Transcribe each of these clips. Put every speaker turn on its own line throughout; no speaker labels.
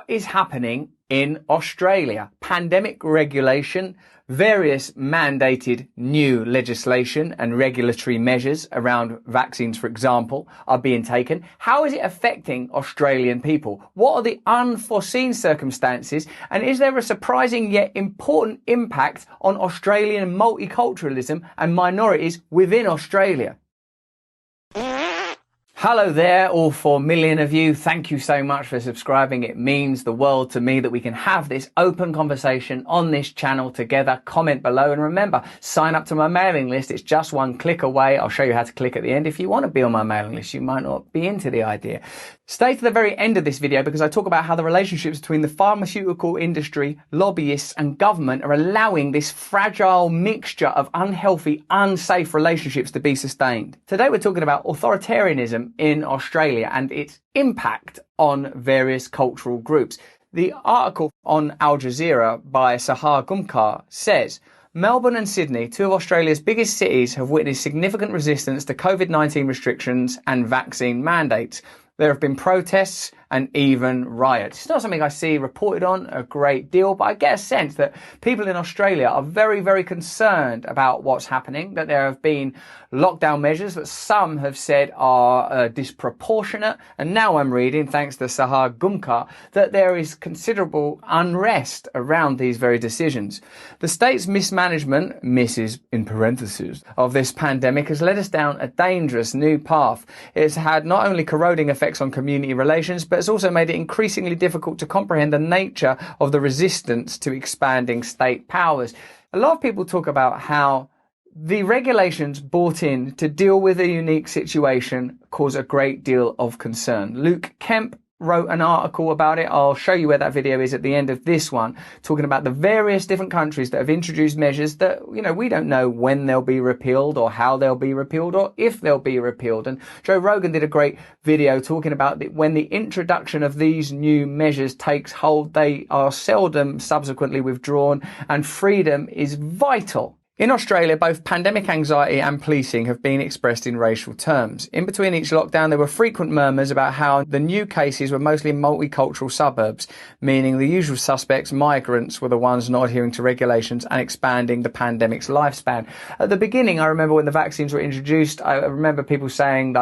is happening in Australia? Pandemic regulation, various mandated new legislation and regulatory measures around vaccines, for example, are being taken. How is it affecting Australian people? What are the unforeseen circumstances? And is there a surprising yet important impact on Australian multiculturalism and minorities within Australia? Hello there, all 4 million of you. Thank you so much for subscribing. It means the world to me that we can have this open conversation on this channel together. Comment below, and remember, sign up to my mailing list. It's just one click away. I'll show you how to click at the end if you want to be on my mailing list. You might not be into the idea. Stay to the very end of this video because I talk about how the relationships between the pharmaceutical industry, lobbyists and government are allowing this fragile mixture of unhealthy, unsafe relationships to be sustained. Today we're talking about authoritarianism in Australia and its impact on various cultural groups. The article on Al Jazeera by Sahar Gumkar says, Melbourne and Sydney, two of Australia's biggest cities, have witnessed significant resistance to COVID-19 restrictions and vaccine mandates. There have been protests and even riots. It's not something I see reported on a great deal, but I get a sense that people in Australia are very, very concerned about what's happening, that there have been lockdown measures that some have said are disproportionate. And now I'm reading, thanks to Sahar Gumkar, that there is considerable unrest around these very decisions. The state's mismanagement, Mrs. in parentheses, of this pandemic has led us down a dangerous new path. It's had not only corroding effects on community relations, but it's also made it increasingly difficult to comprehend the nature of the resistance to expanding state powers. A lot of people talk about how the regulations brought in to deal with a unique situation cause a great deal of concern. Luke Kemp wrote an article about it. I'll show you where that video is at the end of this one, talking about the various different countries that have introduced measures that, we don't know when they'll be repealed or how they'll be repealed or if they'll be repealed. And Joe Rogan did a great video talking about when the introduction of these new measures takes hold, they are seldom subsequently withdrawn, and freedom is vital. In Australia, both pandemic anxiety and policing have been expressed in racial terms. In between each lockdown, there were frequent murmurs about how the new cases were mostly in multicultural suburbs, meaning the usual suspects, migrants, were the ones not adhering to regulations and expanding the pandemic's lifespan. At the beginning, I remember when the vaccines were introduced, I remember people saying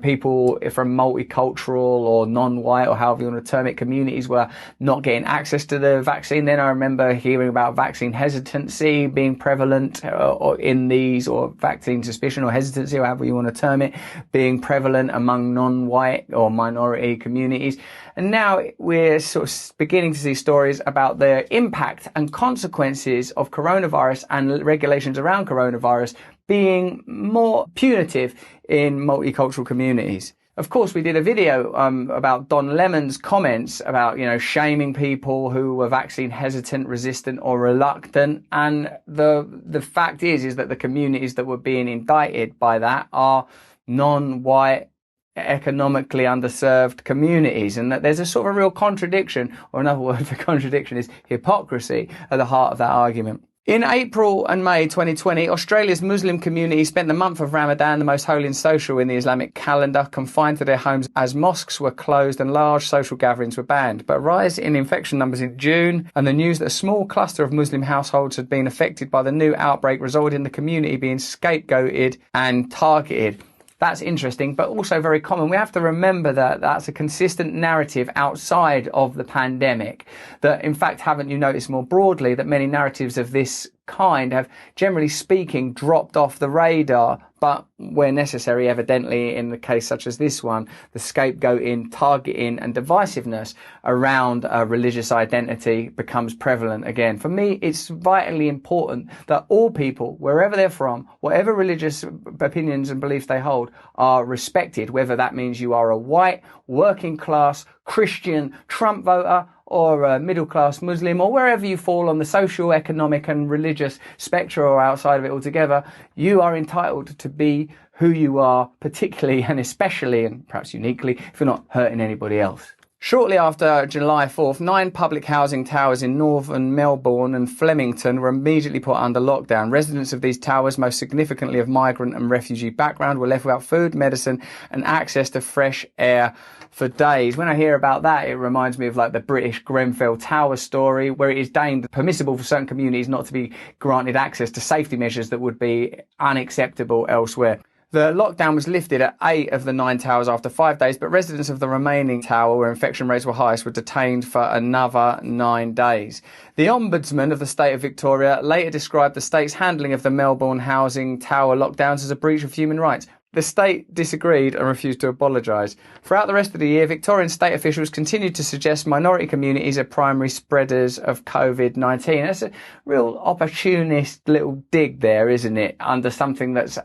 people from multicultural or non-white or however you want to term it, communities were not getting access to the vaccine. Then I remember hearing about vaccine hesitancy being prevalent or in these, or vaccine suspicion or hesitancy, or however you want to term it, being prevalent among non-white or minority communities. And now we're sort of beginning to see stories about the impact and consequences of coronavirus and regulations around coronavirus being more punitive in multicultural communities. Of course, we did a video about Don Lemon's comments about, shaming people who were vaccine hesitant, resistant or reluctant. And the fact is that the communities that were being indicted by that are non-white, economically underserved communities, and that there's a sort of a real contradiction, or another word for contradiction is hypocrisy, at the heart of that argument. In April and May 2020, Australia's Muslim community spent the month of Ramadan, the most holy and social in the Islamic calendar, confined to their homes as mosques were closed and large social gatherings were banned. But a rise in infection numbers in June and the news that a small cluster of Muslim households had been affected by the new outbreak resulted in the community being scapegoated and targeted. That's interesting, but also very common. We have to remember that that's a consistent narrative outside of the pandemic. That, in fact, haven't you noticed more broadly that many narratives of this kind have, generally speaking, dropped off the radar, but where necessary, evidently, in the case such as this one, the scapegoating, targeting and divisiveness around religious identity becomes prevalent again. For me, it's vitally important that all people, wherever they're from, whatever religious opinions and beliefs they hold, are respected, whether that means you are a white, working class, Christian, Trump voter, or a middle-class Muslim, or wherever you fall on the social, economic and religious spectrum or outside of it altogether, you are entitled to be who you are, particularly and especially, and perhaps uniquely, if you're not hurting anybody else. Shortly after July 4th, 9 public housing towers in northern Melbourne and Flemington were immediately put under lockdown. Residents of these towers, most significantly of migrant and refugee background, were left without food, medicine and access to fresh air for days. When I hear about that, it reminds me of like the British Grenfell Tower story, where it is deemed permissible for certain communities not to be granted access to safety measures that would be unacceptable elsewhere. The lockdown was lifted at 8 of the 9 towers after 5 days, but residents of the remaining tower, where infection rates were highest, were detained for another 9 days. The Ombudsman of the state of Victoria later described the state's handling of the Melbourne housing tower lockdowns as a breach of human rights. The state disagreed and refused to apologise. Throughout the rest of the year, Victorian state officials continued to suggest minority communities are primary spreaders of COVID-19. That's a real opportunist little dig there, isn't it? Under something that's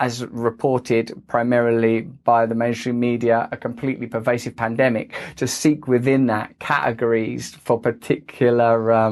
as reported primarily by the mainstream media, a completely pervasive pandemic, to seek within that categories for particular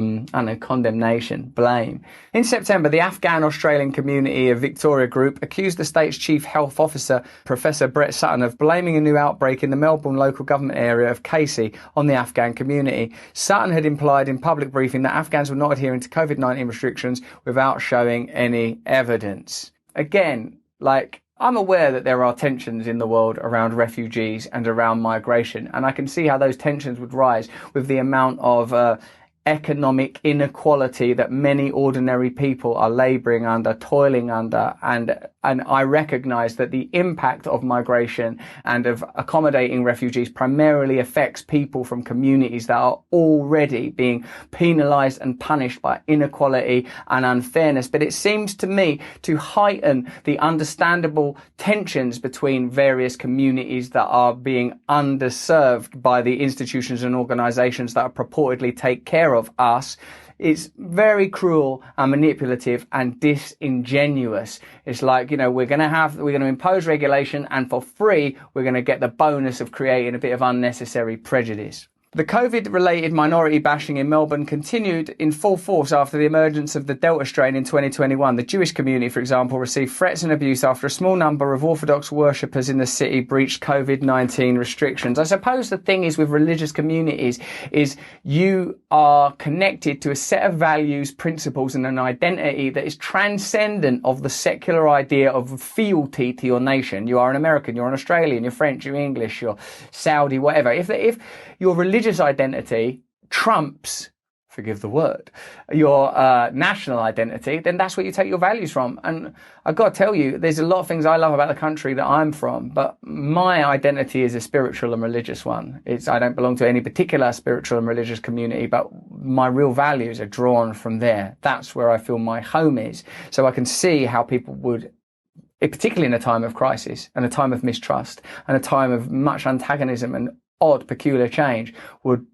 condemnation, blame. In September, the Afghan-Australian Community of Victoria Group accused the state's chief health officer, Professor Brett Sutton, of blaming a new outbreak in the Melbourne local government area of Casey on the Afghan community. Sutton had implied in public briefing that Afghans were not adhering to COVID-19 restrictions without showing any evidence. Again, I'm aware that there are tensions in the world around refugees and around migration, and I can see how those tensions would rise with the amount of economic inequality that many ordinary people are labouring under, toiling under, and I recognise that the impact of migration and of accommodating refugees primarily affects people from communities that are already being penalised and punished by inequality and unfairness. But it seems to me to heighten the understandable tensions between various communities that are being underserved by the institutions and organisations that purportedly take care of us. It's very cruel and manipulative and disingenuous. It's like, we're going to impose regulation, and for free, we're going to get the bonus of creating a bit of unnecessary prejudice. The COVID-related minority bashing in Melbourne continued in full force after the emergence of the Delta strain in 2021. The Jewish community, for example, received threats and abuse after a small number of Orthodox worshippers in the city breached COVID-19 restrictions. I suppose the thing is with religious communities is you are connected to a set of values, principles and an identity that is transcendent of the secular idea of fealty to your nation. You are an American, you're an Australian, you're French, you're English, you're Saudi, whatever. If your religious identity trumps, forgive the word, your national identity, then that's where you take your values from. And I've got to tell you, there's a lot of things I love about the country that I'm from, but my identity is a spiritual and religious one. I don't belong to any particular spiritual and religious community, but my real values are drawn from there. That's where I feel my home is. So I can see how people would, particularly in a time of crisis and a time of mistrust and a time of much antagonism and odd, peculiar change, would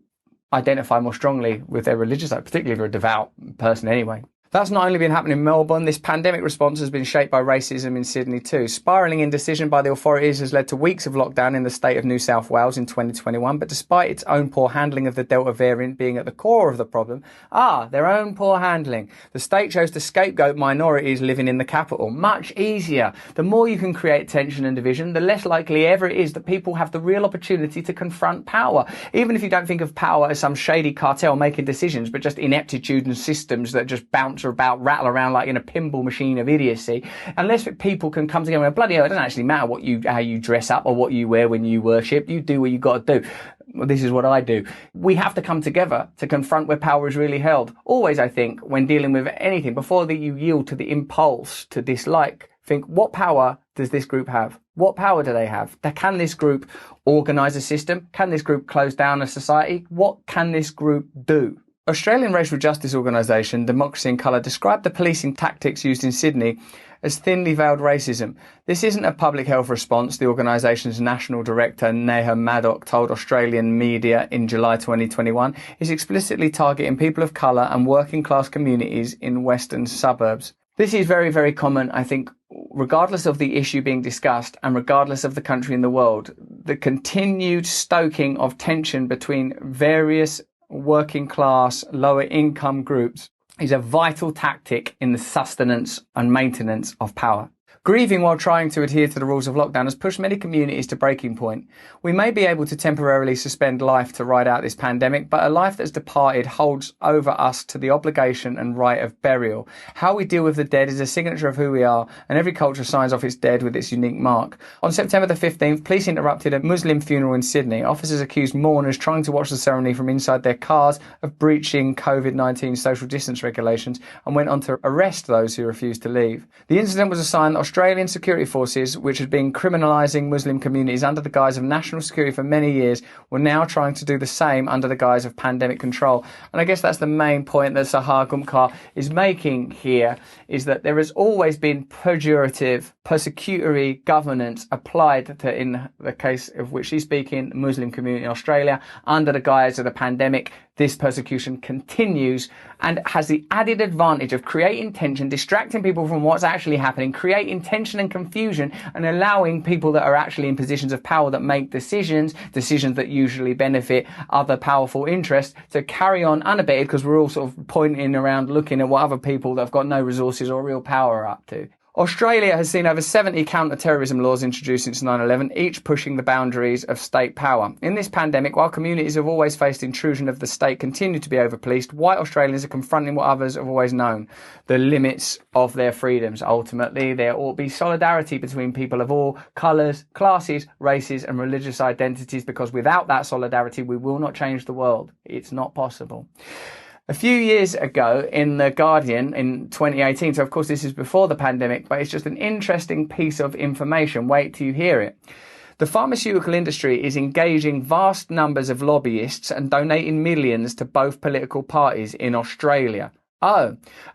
identify more strongly with their religious life, particularly if you're a devout person anyway. That's not only been happening in Melbourne, this pandemic response has been shaped by racism in Sydney too. Spiralling indecision by the authorities has led to weeks of lockdown in the state of New South Wales in 2021, but despite its own poor handling of the Delta variant being at the core of the problem, their own poor handling, the state chose to scapegoat minorities living in the capital. Much easier. The more you can create tension and division, the less likely ever it is that people have the real opportunity to confront power. Even if you don't think of power as some shady cartel making decisions, but just ineptitude and systems that just bounce about, rattle around like in a pinball machine of idiocy. Unless people can come together and bloody hell, it doesn't actually matter how you dress up or what you wear when you worship. You do what you got to do. Well, this is what I do. We have to come together to confront where power is really held. Always, I think, when dealing with anything, before that you yield to the impulse to dislike, think, what power does this group have? What power do they have? Can this group organise a system? Can this group close down a society? What can this group do? Australian racial justice organisation Democracy in Colour described the policing tactics used in Sydney as thinly veiled racism. This isn't a public health response, the organisation's national director Neha Maddock told Australian media in July 2021. It's explicitly targeting people of colour and working class communities in western suburbs. This is very, very common, I think, regardless of the issue being discussed and regardless of the country in the world. The continued stoking of tension between various working class, lower income groups is a vital tactic in the sustenance and maintenance of power. Grieving while trying to adhere to the rules of lockdown has pushed many communities to breaking point. We may be able to temporarily suspend life to ride out this pandemic, but a life that's departed holds over us to the obligation and right of burial. How we deal with the dead is a signature of who we are, and every culture signs off its dead with its unique mark. On September the 15th, police interrupted a Muslim funeral in Sydney. Officers accused mourners trying to watch the ceremony from inside their cars of breaching COVID-19 social distance regulations and went on to arrest those who refused to leave. The incident was a sign that Australian security forces, which had been criminalising Muslim communities under the guise of national security for many years, were now trying to do the same under the guise of pandemic control. And I guess that's the main point that Sahar Gumkar is making here, is that there has always been pejorative, persecutory governance applied to, in the case of which she's speaking, Muslim community in Australia, under the guise of the pandemic. This persecution continues and has the added advantage of creating tension, distracting people from what's actually happening, creating tension and confusion, and allowing people that are actually in positions of power that make decisions that usually benefit other powerful interests, to carry on unabated, because we're all sort of pointing around looking at what other people that have got no resources or real power are up to. Australia has seen over 70 counter-terrorism laws introduced since 9/11, each pushing the boundaries of state power. In this pandemic, while communities have always faced intrusion of the state continue to be overpoliced, white Australians are confronting what others have always known, the limits of their freedoms. Ultimately, there ought to be solidarity between people of all colours, classes, races and religious identities, because without that solidarity, we will not change the world. It's not possible. A few years ago in The Guardian in 2018, so of course this is before the pandemic, but it's just an interesting piece of information. Wait till you hear it. The pharmaceutical industry is engaging vast numbers of lobbyists and donating millions to both political parties in Australia.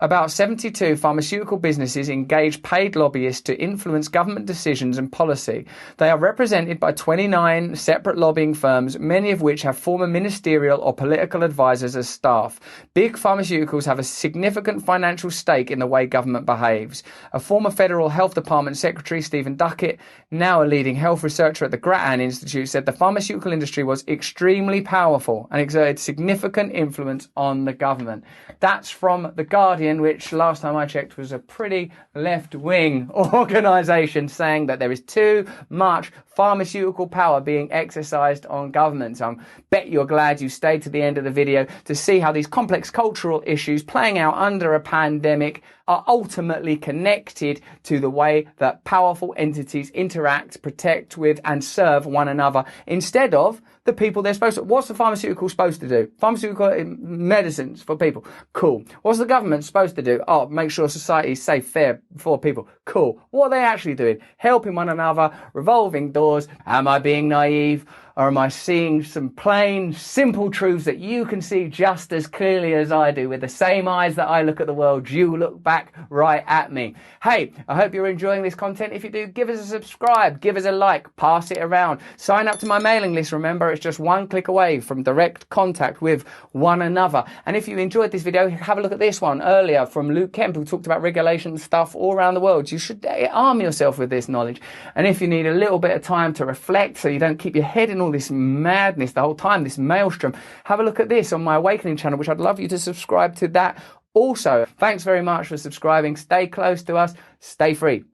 About 72 pharmaceutical businesses engage paid lobbyists to influence government decisions and policy. They are represented by 29 separate lobbying firms, many of which have former ministerial or political advisors as staff. Big pharmaceuticals have a significant financial stake in the way government behaves. A former Federal Health Department Secretary, Stephen Duckett, now a leading health researcher at the Grattan Institute, said the pharmaceutical industry was extremely powerful and exerted significant influence on the government. That's from The Guardian, which last time I checked was a pretty left-wing organisation, saying that there is too much pharmaceutical power being exercised on governments. I bet you're glad you stayed to the end of the video to see how these complex cultural issues playing out under a pandemic are ultimately connected to the way that powerful entities interact, protect with and serve one another instead of the people they're supposed to. What's the pharmaceutical supposed to do? Pharmaceutical medicines for people. Cool. What's the government supposed to do? Oh, make sure society is safe, fair for people. Cool. What are they actually doing? Helping one another, revolving doors. Am I being naive? Or am I seeing some plain, simple truths that you can see just as clearly as I do? With the same eyes that I look at the world, you look back right at me. Hey, I hope you're enjoying this content. If you do, give us a subscribe, give us a like, pass it around. Sign up to my mailing list. Remember, it's just one click away from direct contact with one another. And if you enjoyed this video, have a look at this one earlier from Luke Kemp, who talked about regulation stuff all around the world. You should arm yourself with this knowledge. And if you need a little bit of time to reflect so you don't keep your head in all this madness the whole time, this maelstrom, have a look at this on my Awakening channel, which I'd love you to subscribe to that also. Thanks very much for subscribing. Stay close to us. Stay free.